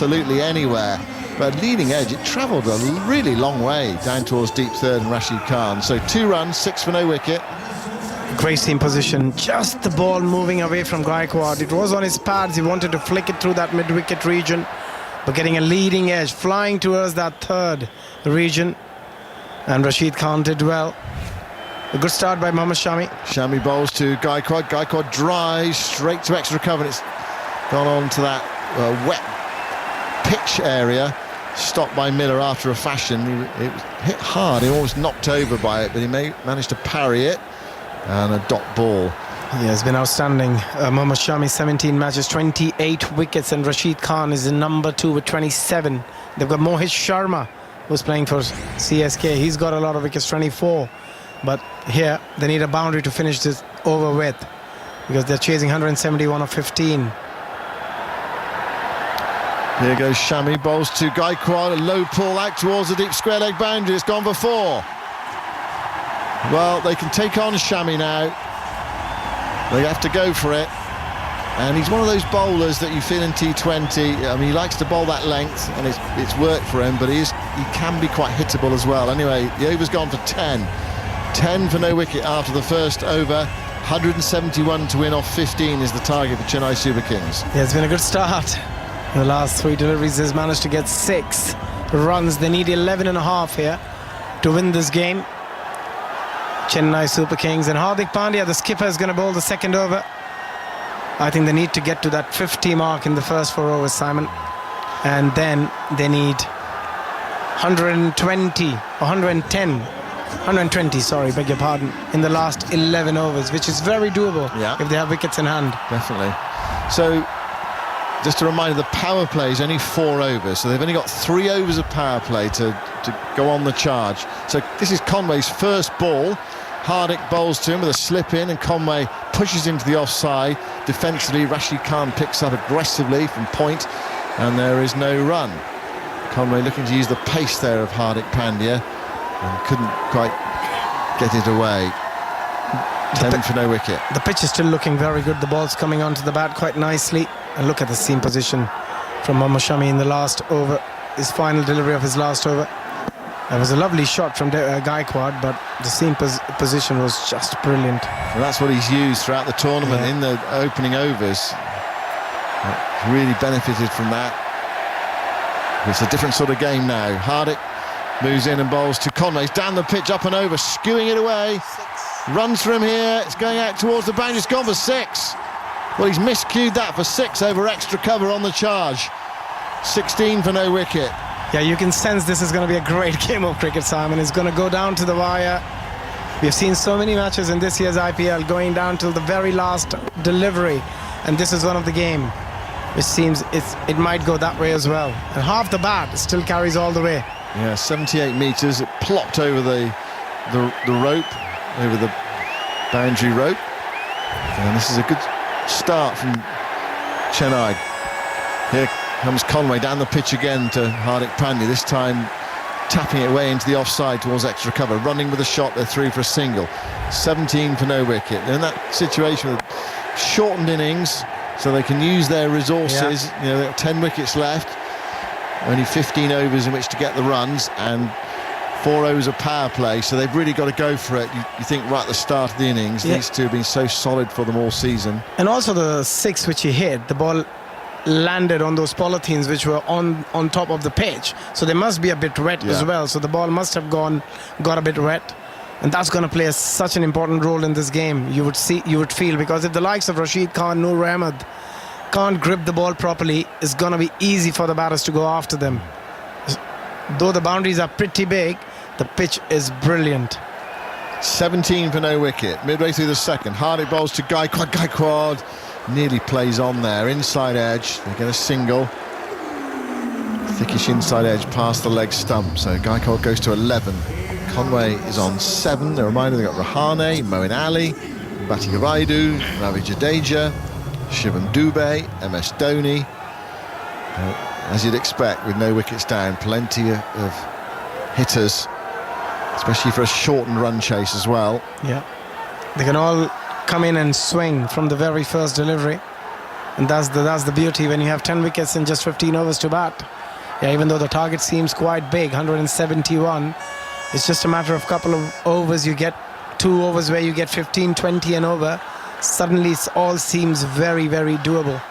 absolutely anywhere. But leading edge, it travelled a really long way down towards deep third and Rashid Khan. So 2 runs, 6 for no wicket. Great seam position. Just the ball moving away from Gaikwad. It was on his pads. He wanted to flick it through that mid-wicket region. But getting a leading edge, flying towards that third region. And Rashid Khan did well. A good start by Mohammad Shami. Shami bowls to Gaikwad. Gaikwad drives straight to extra cover. It's gone on to that wet pitch area. Stopped by Miller after a fashion. It was hit hard. He almost knocked over by it, but he managed to parry it. And a dot ball. Yeah, it's been outstanding. Mohammad Shami, 17 matches, 28 wickets, and Rashid Khan is the number 2 with 27. They've got Mohit Sharma, who's playing for CSK. He's got a lot of wickets, 24. But here, they need a boundary to finish this over with, because they're chasing 171 of 15. Here goes Shami, bowls to Gaikwad, a low pull out towards the deep square leg boundary. It's gone for 4. Well, they can take on Shami now. They have to go for it. And he's one of those bowlers that you feel in T20. I mean, he likes to bowl that length, and it's worked for him, but he can be quite hittable as well. Anyway, the over's gone for 10. 10 for no wicket after the first over. 171 to win off 15 is the target for Chennai Super Kings. Yeah, it's been a good start. In the last 3 deliveries, they've managed to get 6 runs. They need 11 and a half here to win this game. Chennai Super Kings, and Hardik Pandya, the skipper, is going to bowl the second over. I think they need to get to that 50 mark in the first 4 overs, Simon. And then they need 120, 120, sorry, beg your pardon, in the last 11 overs, which is very doable if they have wickets in hand. Definitely. So, just a reminder, the power play is only 4 overs, so they've only got 3 overs of power play to go on the charge. So this is Conway's first ball. Hardik bowls to him with a slip in, and Conway pushes him to the offside. Defensively, Rashid Khan picks up aggressively from point, and there is no run. Conway looking to use the pace there of Hardik Pandya, and couldn't quite get it away. 10 for no wicket. The pitch is still looking very good. The ball's coming onto the bat quite nicely. And look at the seam position from Mohammad Shami in the last over, his final delivery of his last over. That was a lovely shot from Gaikwad, but the seam position was just brilliant. Well, that's what he's used throughout the tournament in the opening overs. Really benefited from that. It's a different sort of game now. Hardik moves in and bowls to Conway. He's down the pitch, up and over, skewing it away. 6. Runs from here. It's going out towards the boundary. It's gone for 6. Well, he's miscued that for 6 over extra cover on the charge. 16 for no wicket. Yeah, you can sense this is going to be a great game of cricket, Simon. It's going to go down to the wire. We've seen so many matches in this year's IPL going down till the very last delivery, and this is one of the game. It seems it might go that way as well. And half the bat still carries all the way. Yeah, 78 metres. It plopped over the rope, over the boundary rope. And this is a good start from Chennai. Here comes Conway down the pitch again to Hardik Pandya, this time tapping it away into the offside towards extra cover, running with a shot. They're through for a single. 17 for no wicket. They're in that situation with shortened innings, so they can use their resources. You know, they've got 10 wickets left, only 15 overs in which to get the runs, and 4 overs of power play, so they've really got to go for it. You think right at the start of the innings, these two have been so solid for them all season. And also the 6 which he hit, the ball landed on those polythenes which were on top of the pitch, so they must be a bit wet as well, so the ball must have got a bit wet, and that's going to play such an important role in this game. You would feel, because if the likes of Rashid Khan, Noor Ahmed can't grip the ball properly, it's going to be easy for the batters to go after them. Though the boundaries are pretty big, the pitch is brilliant. 17 for no wicket. Midway through the second, Hardik bowls to Gaikwad. Gaikwad nearly plays on there. Inside edge. They get a single. Thickish inside edge past the leg stump. So Gaikwad goes to 11. Conway is on 7. A reminder, they've got Rahane, Moeen Ali, Bhatia Raidu, Ravi Jadeja, Shivam Dubey, MS Dhoni. As you'd expect, with no wickets down, plenty of hitters, especially for a shortened run chase as well. Yeah, they can all come in and swing from the very first delivery. And that's the beauty when you have 10 wickets in just 15 overs to bat. Yeah, even though the target seems quite big, 171, it's just a matter of couple of overs. You get 2 overs where you get 15, 20 and over. Suddenly it all seems very, very doable.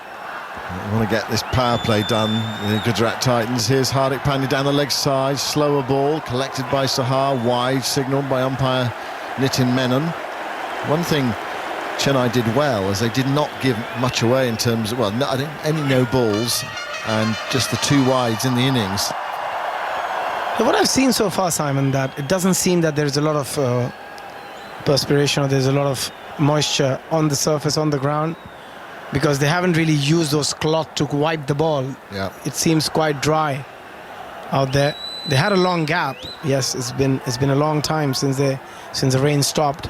I want to get this power play done, the Gujarat Titans. Here's Hardik Pandya down the leg side, slower ball, collected by Sahar, wide, signalled by umpire Nitin Menon. One thing Chennai did well is they did not give much away in terms of, well, I think any no balls and just the 2 wides in the innings. What I've seen so far, Simon, that it doesn't seem that there's a lot of perspiration or there's a lot of moisture on the surface, on the ground, because they haven't really used those cloth to wipe the ball. Yeah. It seems quite dry out there. They had a long gap. Yes, it's been a long time since the rain stopped.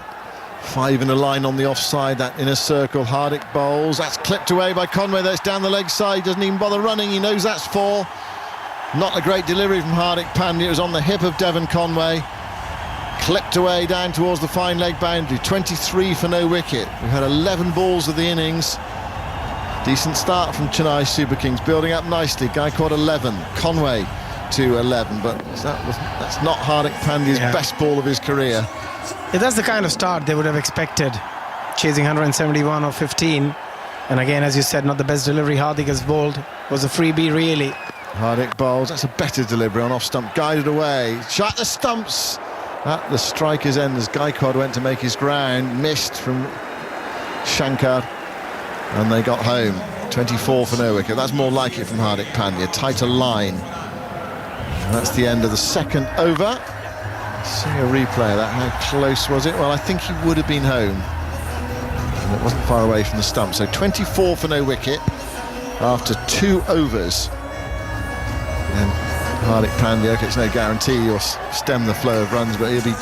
5 in a line on the offside, that inner circle. Hardik bowls, that's clipped away by Conway. That's down the leg side, doesn't even bother running. He knows that's 4. Not a great delivery from Hardik Pandya. It was on the hip of Devon Conway. Clipped away down towards the fine leg boundary. 23 for no wicket. We've had 11 balls of the innings. Decent start from Chennai Super Kings, building up nicely. Gaikwad 11, Conway to 11, but that's not Hardik Pandya's best ball of his career. Yeah, that's the kind of start they would have expected, chasing 171 or 15. And again, as you said, not the best delivery Hardik has bowled. Was a freebie, really. Hardik bowls, that's a better delivery on off stump, guided away. Shot the stumps at the striker's end as Gaikwad went to make his ground. Missed from Shankar. And they got home. 24 for no wicket. That's more like it from Hardik Pandya. Tighter line. And that's the end of the second over. See a replay of that. How close was it? Well, I think he would have been home. And it wasn't far away from the stump. So 24 for no wicket after 2 overs. And Hardik Pandya, okay, it's no guarantee you'll stem the flow of runs, but he'll be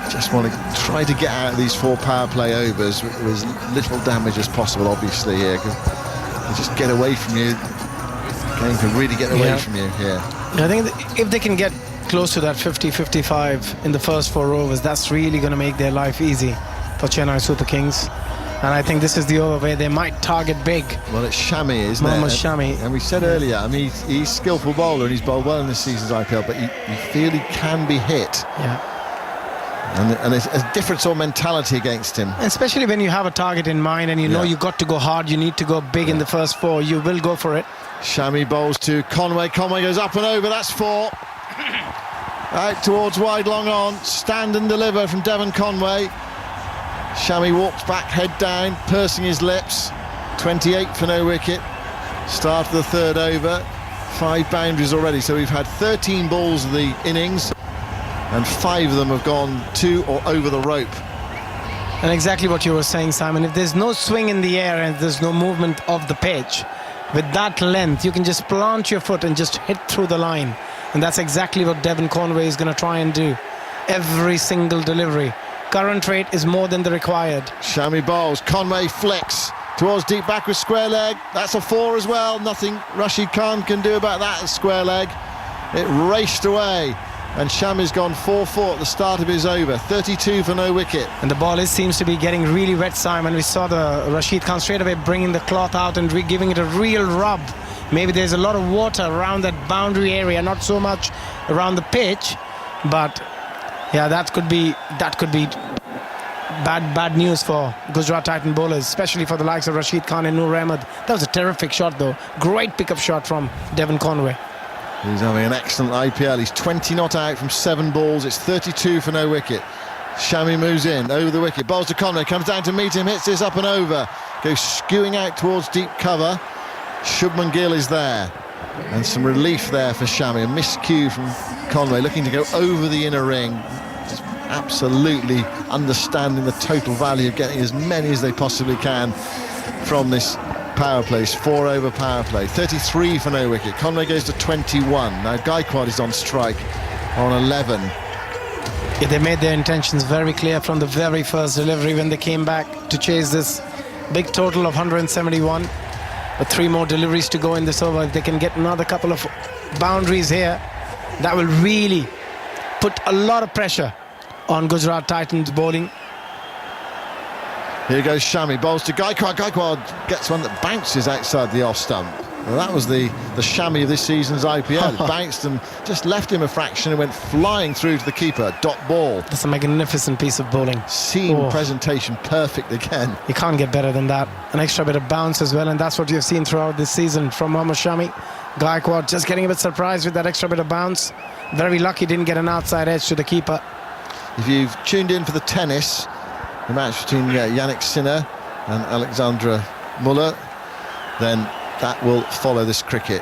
just want to try to get out of these 4 power play overs with as little damage as possible, obviously, here, because they just get away from you. The game can really get away from you here. I think if they can get close to that 50-55 in the first 4 overs, that's really going to make their life easy for Chennai Super Kings. And I think this is the over where they might target big. Well, it's Shami, isn't it? Mohammad Shami. And we said earlier, I mean, he's skillful bowler and he's bowled well in this season's IPL, but you feel he can be hit. Yeah. And it's a different sort of mentality against him. Especially when you have a target in mind and you know you got to go hard, you need to go big in the first 4, you will go for it. Shami bowls to Conway. Conway goes up and over, that's 4. Out towards wide, long on. Stand and deliver from Devon Conway. Shami walks back, head down, pursing his lips. 28 for no wicket. Start of the 3rd over. 5 boundaries already, so we've had 13 balls of the innings. And 5 of them have gone to or over the rope. And exactly what you were saying, Simon. If there's no swing in the air and there's no movement of the pitch, with that length, you can just plant your foot and just hit through the line. And that's exactly what Devon Conway is going to try and do. Every single delivery. Current rate is more than the required. Shami bowls. Conway flicks towards deep back with square leg. That's a 4 as well. Nothing Rashid Khan can do about that at square leg. It raced away. And Shami's gone 4-4 at the start of his over. 32 for no wicket. And the ball seems to be getting really wet, Simon. We saw the Rashid Khan straight away bringing the cloth out and giving it a real rub. Maybe there's a lot of water around that boundary area, not so much around the pitch. But yeah, that could be bad news for Gujarat Titan bowlers, especially for the likes of Rashid Khan and Noor Ahmed. That was a terrific shot, though. Great pickup shot from Devon Conway. He's having an excellent IPL. He's 20 not out from 7 balls. It's 32 for no wicket. Shami moves in over the wicket. Bowls to Conway. Comes down to meet him. Hits this up and over. Goes skewing out towards deep cover. Shubman Gill is there. And some relief there for Shami. A miscue from Conway, looking to go over the inner ring. Just absolutely understanding the total value of getting as many as they possibly can from this power play. 4 over power play. 33 for no wicket. Conway goes to 21. Now Gaikwad is on strike on 11. Yeah, they made their intentions very clear from the very first delivery when they came back to chase this big total of 171. But 3 more deliveries to go in this over. If they can get another couple of boundaries here, that will really put a lot of pressure on Gujarat Titans bowling. Here goes Shami, bowls to Gaikwad. Gaikwad gets one that bounces outside the off stump. Well, that was the Shami of this season's IPL. It bounced and just left him a fraction and went flying through to the keeper. Dot ball. That's a magnificent piece of bowling. Seam presentation perfect again. You can't get better than that. An extra bit of bounce as well, and that's what you've seen throughout this season from Mohammad Shami. Gaikwad just getting a bit surprised with that extra bit of bounce. Very lucky didn't get an outside edge to the keeper. If you've tuned in for the tennis, the match between Yannick Sinner and Alexandra Muller, then that will follow this cricket.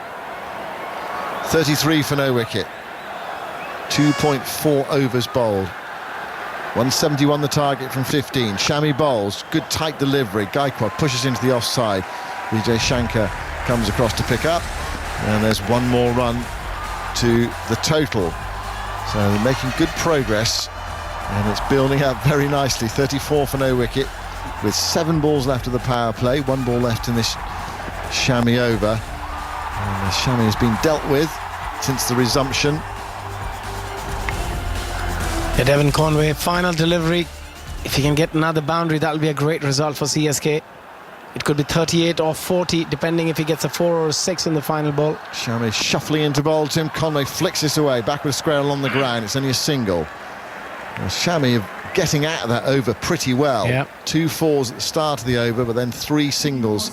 33 for no wicket. 2.4 overs bowled. 171 the target from 15. Shami bowls. Good tight delivery. Gaikwad pushes into the offside. Vijay Shankar comes across to pick up. And there's one more run to the total. So they're making good progress. And it's building up very nicely. 34 for no wicket. With 7 balls left of the power play. 1 ball left in this Shami over, and Shami has been dealt with since the resumption. Devon Conway, final delivery. If he can get another boundary, that'll be a great result for CSK. It could be 38 or 40, depending if he gets a 4 or a 6 in the final ball. Shami shuffling into bowl. Tim Conway flicks this away, backward square along the ground. It's only a single. Well, Shami getting out of that over pretty well. Yeah. 2 fours at the start of the over, but then 3 singles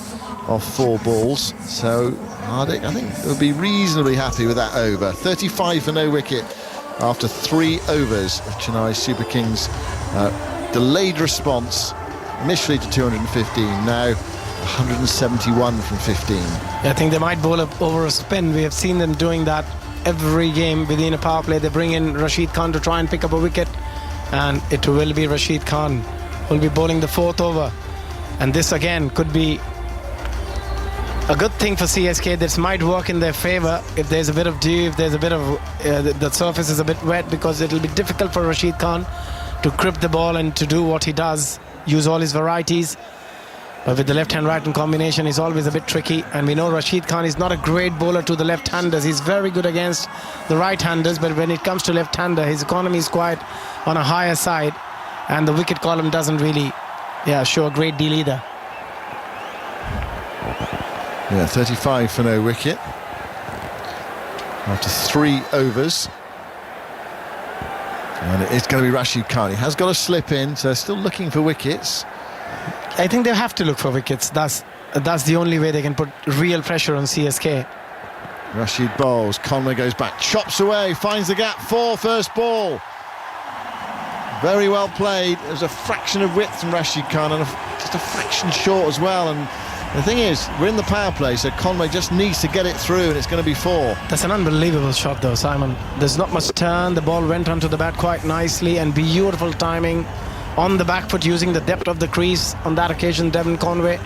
off 4 balls. So Hardik, I think, will be reasonably happy with that over. 35 for no wicket after 3 overs of Chennai Super Kings. Delayed response initially to 215, now 171 from 15. I think they might bowl up over a spin. We have seen them doing that every game within a power play. They bring in Rashid Khan to try and pick up a wicket, and it will be Rashid Khan who will be bowling the 4th over. And this again could be a good thing for CSK. This might work in their favour if there's a bit of dew, if there's a bit of the surface is a bit wet, because it'll be difficult for Rashid Khan to grip the ball and to do what he does, use all his varieties. But with the left-hand right-hand combination, he's always a bit tricky. And we know Rashid Khan is not a great bowler to the left-handers. He's very good against the right-handers, but when it comes to left-hander, his economy is quite on a higher side, and the wicket column doesn't really show a great deal either. Yeah, 35 for no wicket after 3 overs. And it's going to be Rashid Khan. He has got a slip in, so they're still looking for wickets. I think they have to look for wickets. That's the only way they can put real pressure on CSK. Rashid bowls. Conway goes back, chops away, finds the gap for first ball. Very well played. There's a fraction of width from Rashid Khan, and just a fraction short as well. And the thing is, we're in the power play, so Conway just needs to get it through, and it's going to be 4. That's an unbelievable shot, though, Simon. There's not much turn. The ball went onto the bat quite nicely, and beautiful timing on the back foot, using the depth of the crease on that occasion, Devon Conway,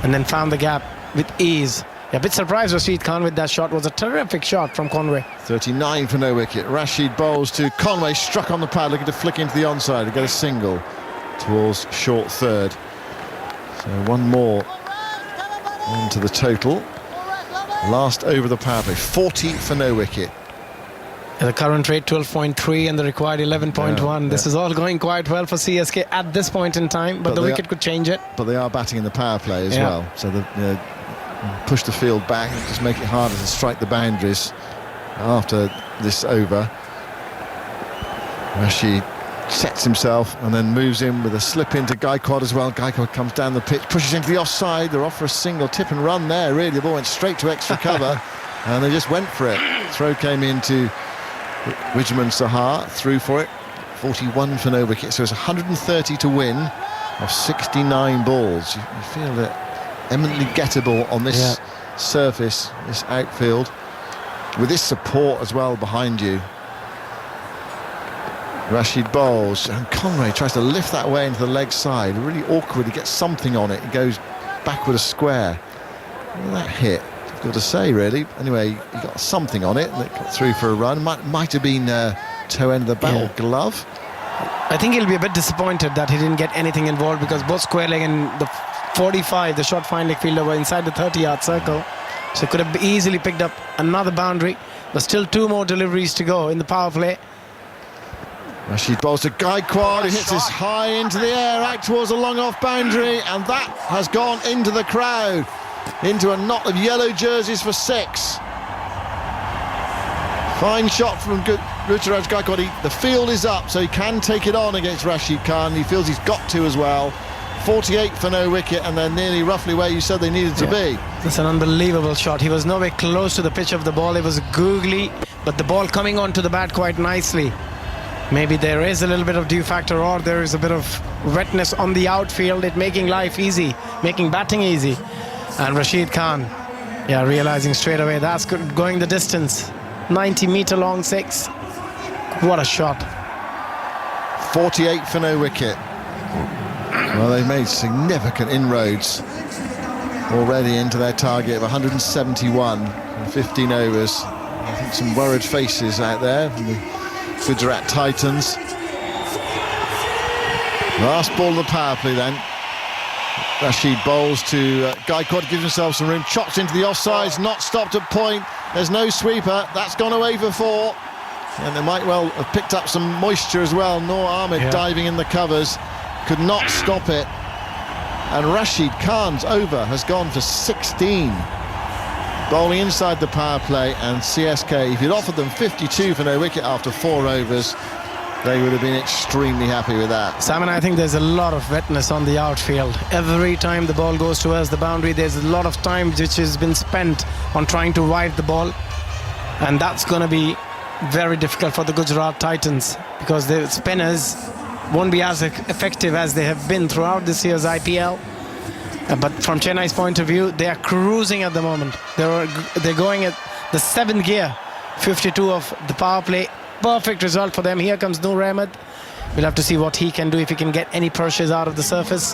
and then found the gap with ease. A bit surprised Rashid Khan with that shot. It was a terrific shot from Conway. 39 for no wicket. Rashid bowls to Conway, struck on the pad, looking to flick into the onside to get a single towards short third. So 1 more onto the total. Last over the power play. 40 for no wicket. The current rate 12.3 and the required 11.1. This is all going quite well for CSK at this point in time, but the wicket could change it. But they are batting in the power play as well, so they push the field back and just make it harder to strike the boundaries after this over. Rashid sets himself and then moves in with a slip into Gaikwad as well. Gaikwad comes down the pitch, pushes into the offside. They're off for a single, tip and run there, really. The ball went straight to extra cover and they just went for it. Throw came into Wijman Sahar, through for it. 41 for no wicket, so it's 130 to win of 69 balls. You feel that eminently gettable on this surface, this outfield, with this support as well behind you. Rashid bowls, and Conway tries to lift that way into the leg side. Really awkward. He gets something on it. He goes backward a square. That hit, difficult to say really. Anyway, he got something on it and it got through for a run. Might have been toe end of the bat or glove. I think he'll be a bit disappointed that he didn't get anything involved, because both square leg and the 45, the short fine leg fielder, were inside the 30-yard circle, so could have easily picked up another boundary. There's still 2 more deliveries to go in the power play. Rashid bowls to Gaikwad, who hits this high into the air, out towards the long off boundary, and that has gone into the crowd, into a knot of yellow jerseys for 6. Fine shot from Gujarat Gaikwad. The field is up, so he can take it on against Rashid Khan. He feels he's got to as well. 48 for no wicket, and they're nearly roughly where you said they needed to be. That's an unbelievable shot. He was nowhere close to the pitch of the ball. It was googly, but the ball coming onto the bat quite nicely. Maybe there is a little bit of dew factor, or there is a bit of wetness on the outfield, it making life easy, making batting easy. And Rashid Khan, realizing straight away that's good, going the distance. 90-meter long 6. What a shot. 48 for no wicket. Well, they've made significant inroads already into their target of 171 in 15 overs. I think some worried faces out there from the Gujarat Titans. Last ball of the power play then. Rashid bowls to Gaikwad, gives himself some room, chops into the offsides, not stopped at point. There's no sweeper, that's gone away for 4. And they might well have picked up some moisture as well. Noor Ahmed diving in the covers, could not stop it. And Rashid Khan's over has gone for 16. Bowling inside the power play, and CSK, if you'd offered them 52 for no wicket after 4 overs, they would have been extremely happy with that. Simon, I think there's a lot of wetness on the outfield. Every time the ball goes towards the boundary, there's a lot of time which has been spent on trying to wipe the ball. And that's going to be very difficult for the Gujarat Titans, because the spinners won't be as effective as they have been throughout this year's IPL. But from Chennai's point of view, they are cruising at the moment. They're going at the 7th gear, 52 of the power play. Perfect result for them. Here comes Noor Ahmed. We'll have to see what he can do, if he can get any pressures out of the surface.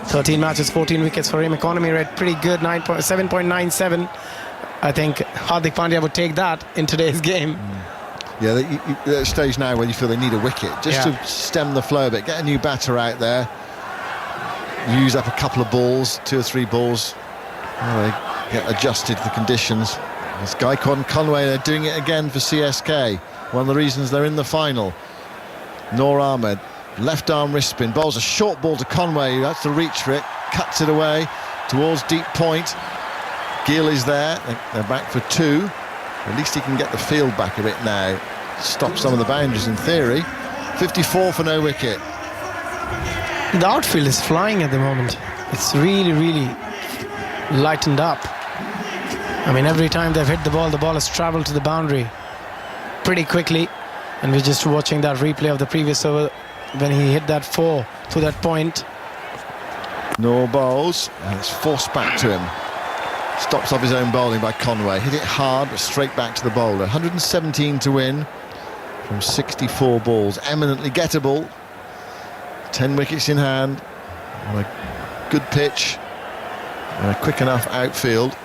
13 matches, 14 wickets for him. Economy rate pretty good, 7.97. I think Hardik Pandya would take that in today's game. Yeah, they're at a stage now where you feel they need a wicket just to stem the flow a bit, get a new batter out there, use up a couple of balls, 2 or 3 balls. Well, they get adjusted to the conditions. It's Gaikwad and Conway, they're doing it again for CSK. One of the reasons they're in the final. Noor Ahmed, left arm wrist spin, bowls a short ball to Conway, that's the reach for it, cuts it away towards deep point. Gill is there, they're back for 2. At least he can get the field back a bit now, stop some of the boundaries in theory. 54 for no wicket. The outfield is flying at the moment. It's really, really lightened up. I mean, every time they've hit the ball has travelled to the boundary pretty quickly. And we're just watching that replay of the previous over when he hit that 4 to that point. Noor bowls, and it's forced back to him. Stops off his own bowling by Conway. Hit it hard, but straight back to the bowler. 117 to win from 64 balls. Eminently gettable. 10 wickets in hand. On a good pitch. And a quick enough outfield.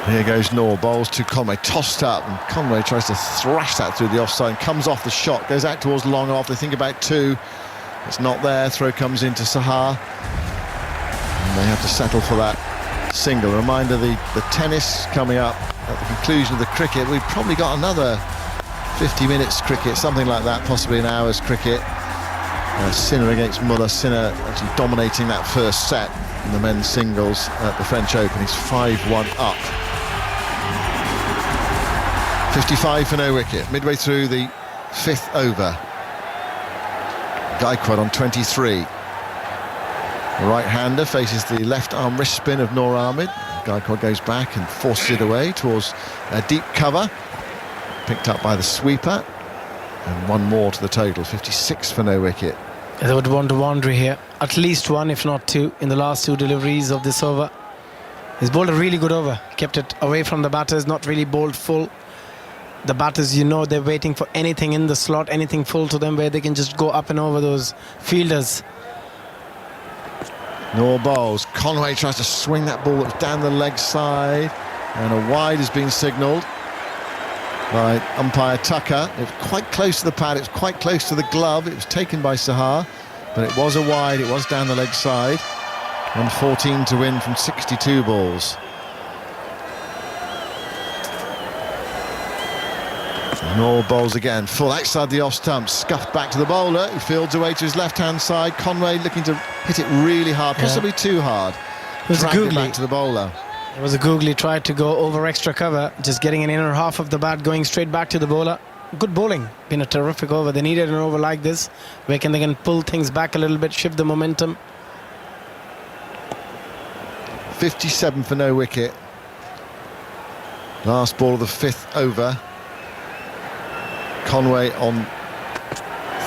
Here goes Noor, bowls to Conway, tossed up, and Conway tries to thrash that through the offside, comes off the shot, goes out towards long off. They think about 2. It's not there. Throw comes into Sahar. And they have to settle for that single. A reminder, the tennis coming up at the conclusion of the cricket. We've probably got another 50 minutes cricket, something like that, possibly an hour's cricket. Sinner against Muller. Sinner actually dominating that first set in the men's singles at the French Open. He's 5-1 up. 55 for no wicket, midway through the 5th over. Gaikwad on 23. The right-hander faces the left arm wrist spin of Noor Ahmed. Gaikwad goes back and forces it away towards a deep cover. Picked up by the sweeper. And 1 more to the total, 56 for no wicket. They would want to wonder here. At least 1, if not 2, in the last 2 deliveries of this over. He's bowled a really good over. Kept it away from the batters, not really bowled full. The batters, they're waiting for anything in the slot, anything full to them where they can just go up and over those fielders. Noor bowls. Conway tries to swing that ball down the leg side, and a wide has been signalled by umpire Tucker. It was quite close to the pad, it was quite close to the glove. It was taken by Sahar, but it was a wide, it was down the leg side. 114 to win from 62 balls. And all bowls again, full outside the off stump, scuffed back to the bowler, who fields away to his left-hand side. Conway looking to hit it really hard, possibly too hard. It was Dragged it googly. back to the bowler. It was a googly, tried to go over extra cover, just getting an inner half of the bat, going straight back to the bowler. Good bowling, been a terrific over. They needed an over like this, where they can pull things back a little bit, shift the momentum. 57 for no wicket. Last ball of the 5th over. Conway on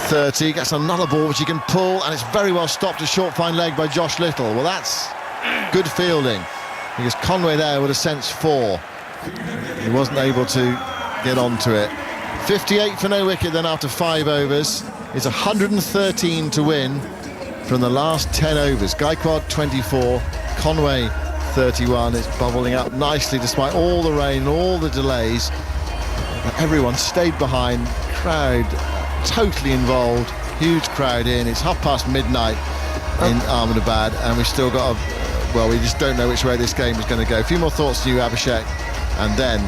30, gets another ball which he can pull, and it's very well stopped, a short fine leg by Josh Little. Well, that's good fielding, because Conway there would have sensed 4. He wasn't able to get onto it. 58 for no wicket then after 5 overs. It's 113 to win from the last 10 overs. Gaikwad 24, Conway 31. It's bubbling up nicely despite all the rain and all the delays. Everyone stayed behind, crowd totally involved, huge crowd in. It's midnight in Ahmedabad, and we've still got well, we just don't know which way this game is going to go. A few more thoughts to you, Abhishek, and then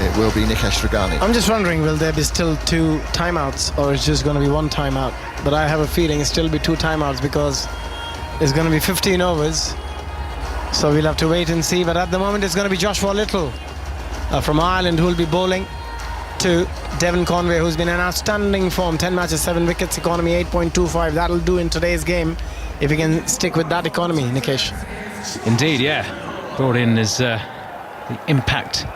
it will be Nikesh Regani. I'm just wondering, will there be still 2 timeouts, or it's just going to be 1 timeout? But I have a feeling it'll still be 2 timeouts, because it's going to be 15 overs. So we'll have to wait and see. But at the moment, it's going to be Joshua Little from Ireland who will be bowling to Devon Conway, who's been in outstanding form. 10 matches, 7 wickets, economy 8.25. That'll do in today's game if he can stick with that economy, Nikesh. Indeed, yeah. Brought in as the impact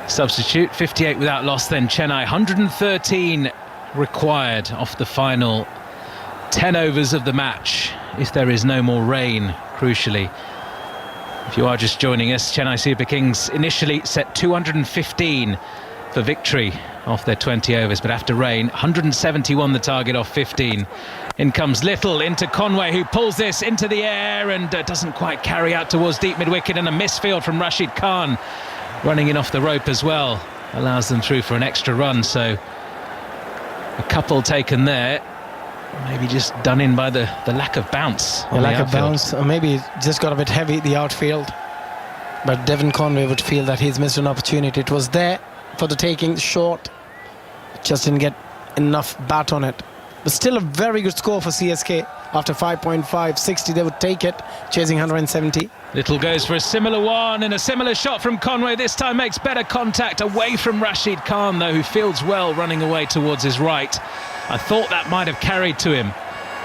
substitute. 58 without loss then Chennai. 113 required off the final 10 overs of the match, if there is no more rain, crucially. If you are just joining us, Chennai Super Kings initially set 215 for victory off their 20 overs, but after rain, 171 the target off 15. In comes Little into Conway, who pulls this into the air and doesn't quite carry out towards deep mid-wicket, and a misfield from Rashid Khan running in off the rope as well allows them through for an extra run. So a couple taken there, maybe just done in by the lack of bounce. The lack of bounce, or maybe just got a bit heavy, the outfield. But Devon Conway would feel that he's missed an opportunity. It was there for the taking, short, just didn't get enough bat on it. But still a very good score for CSK. After 5.5, 60 they would take it, chasing 170. Little goes for a similar one, and a similar shot from Conway. This time makes better contact away from Rashid Khan, though, who fields well running away towards his right. I thought that might have carried to him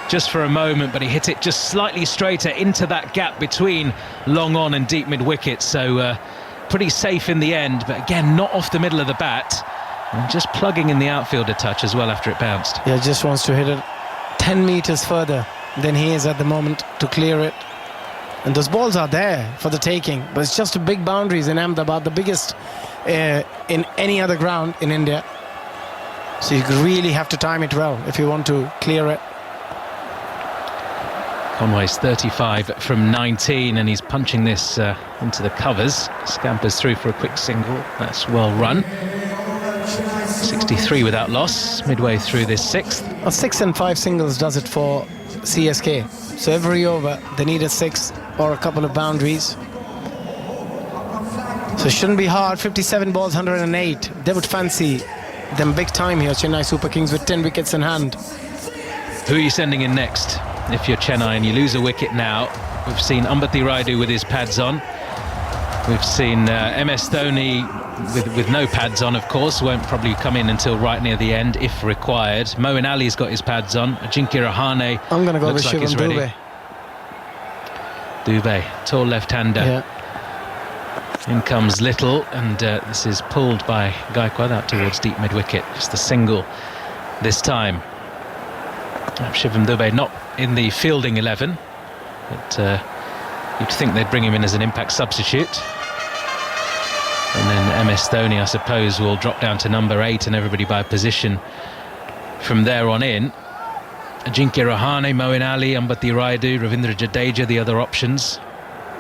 just for a moment, but he hit it just slightly straighter into that gap between long on and deep mid-wicket. So pretty safe in the end, but again, not off the middle of the bat, and just plugging in the outfield a touch as well after it bounced. Yeah, just wants to hit it 10 metres further than he is at the moment to clear it. And those balls are there for the taking, but it's just big boundaries in Ahmedabad, the biggest in any other ground in India. So you really have to time it well if you want to clear it. Conway's 35 from 19, and he's punching this into the covers. Scampers through for a quick single. That's well run. 63 without loss midway through this 6th. A 6 and 5 singles does it for CSK. So every over they need a 6 or a couple of boundaries. So it shouldn't be hard. 57 balls, 108. They would fancy them big time here, Chennai Super Kings, with 10 wickets in hand. Who are you sending in next if you're Chennai and you lose a wicket now? We've seen Ambati Rayudu with his pads on. We've seen MS Dhoni with no pads on, of course. Won't probably come in until right near the end if required. Moeen Ali's got his pads on. Ajinkya Rahane, I'm going to go with like Shivam Dube. Dube, tall left-hander. Yeah. In comes Little, and this is pulled by Gaikwad out towards deep mid-wicket. Just a single this time. Shivam Dube not in the fielding 11, but you'd think they'd bring him in as an impact substitute. And then MS Dhoni, I suppose, will drop down to number 8, and everybody by position from there on in. Ajinkya Rahane, Moeen Ali, Ambati Rayudu, Ravindra Jadeja, the other options.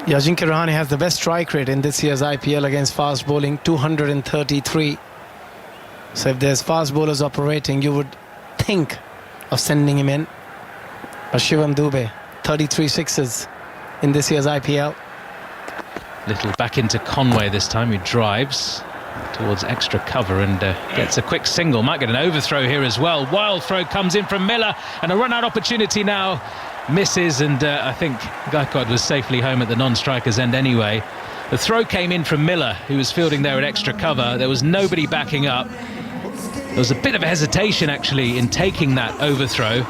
Yeah, Ajinkya Rahane has the best strike rate in this year's IPL against fast bowling, 233. So if there's fast bowlers operating, you would think of sending him in. But Shivam Dube, 33 sixes in this year's IPL. Little back into Conway this time, who drives. towards extra cover and gets a quick single. Might get an overthrow here as well. Wild throw comes in from Miller, and a run-out opportunity now. Misses, and I think Gaikwad was safely home at the non-striker's end anyway. The throw came in from Miller, who was fielding there at extra cover. There was nobody backing up. There was a bit of a hesitation, actually, in taking that overthrow.